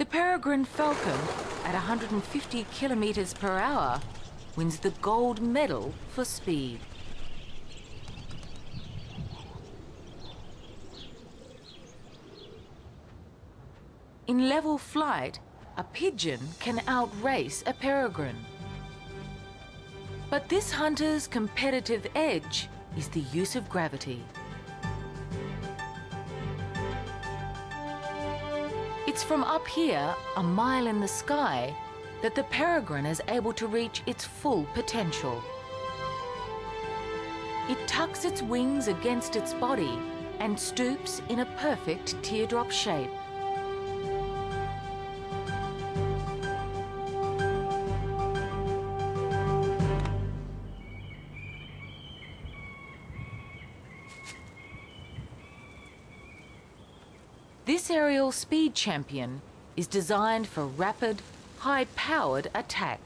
The Peregrine Falcon, at 150 kilometers per hour, wins the gold medal for speed. In level flight, a pigeon can outrace a peregrine. But this hunter's competitive edge is the use of gravity. It's from up here, a mile in the sky, that the peregrine is able to reach its full potential. It tucks its wings against its body and stoops in a perfect teardrop shape. This aerial speed champion is designed for rapid, high-powered attack.